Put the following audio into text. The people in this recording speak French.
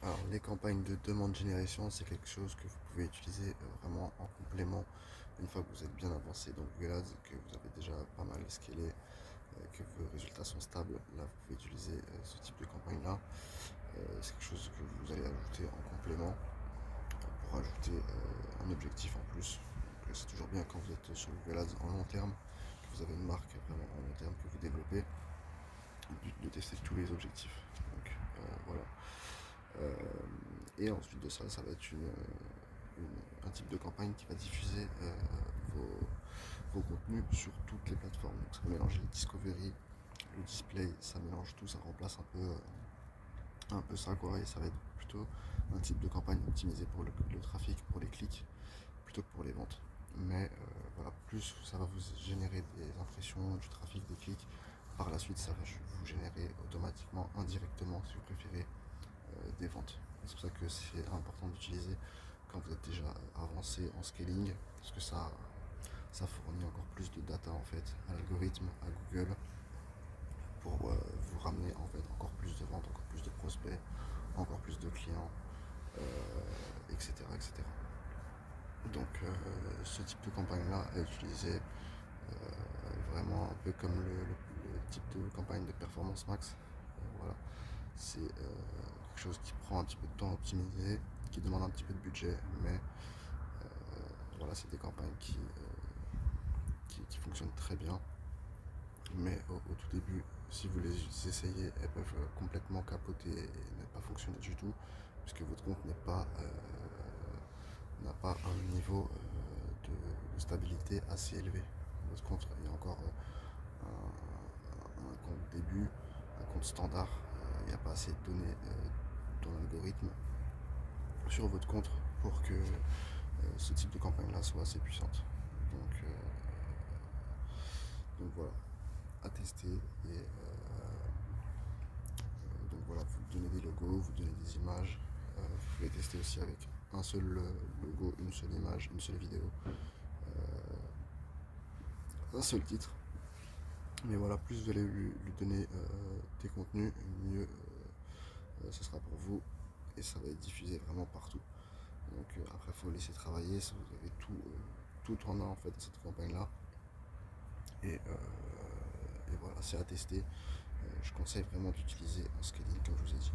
Alors, les campagnes de demande génération, c'est quelque chose que vous pouvez utiliser vraiment en complément une fois que vous êtes bien avancé dans Google Ads, que vous avez déjà pas mal scalé, que vos résultats sont stables. Là, vous pouvez utiliser ce type de campagne-là. C'est quelque chose que vous allez ajouter en complément pour ajouter un objectif en plus. Donc, c'est toujours bien quand vous êtes sur Google Ads en long terme, que vous avez une marque vraiment en long terme que vous développez, le but de tester tous les objectifs. Donc, voilà. Euh, et ensuite de ça, ça va être un type de campagne qui va diffuser vos contenus sur toutes les plateformes. Donc ça mélange le discovery, le display, ça mélange tout, ça remplace un peu ça quoi. Et ça va être plutôt un type de campagne optimisé pour le trafic, pour les clics, plutôt que pour les ventes. Mais voilà, plus ça va vous générer des impressions, du trafic, des clics. Par la suite, ça va vous générer automatiquement, indirectement, si vous préférez, des ventes. C'est pour ça que c'est important d'utiliser quand vous êtes déjà avancé en scaling, parce que ça fournit encore plus de data en fait à l'algorithme, à Google, pour vous ramener en fait encore plus de ventes, encore plus de prospects, encore plus de clients, etc., etc. Donc ce type de campagne-là est utilisé vraiment un peu comme le type de campagne de performance max. Voilà. C'est quelque chose qui prend un petit peu de temps à optimiser, qui demande un petit peu de budget, mais voilà, c'est des campagnes qui fonctionnent très bien. Mais au tout début, si vous les essayez, elles peuvent complètement capoter et ne pas fonctionner du tout, puisque votre compte n'a pas un niveau de stabilité assez élevé. Votre compte, il y a encore un compte début, un compte standard, il n'y a pas assez de données dans l'algorithme sur votre compte pour que ce type de campagne-là soit assez puissante. Donc voilà, à tester. Et donc voilà, vous donnez des logos, vous donnez des images. Vous pouvez tester aussi avec un seul logo, une seule image, une seule vidéo, un seul titre. Mais voilà, plus vous allez lui donner des contenus, mieux ce sera pour vous et ça va être diffusé vraiment partout. Donc après, il faut laisser travailler. Si vous avez tout en a en fait dans cette campagne-là. Et voilà, c'est à tester. Je conseille vraiment d'utiliser un scaling comme je vous ai dit.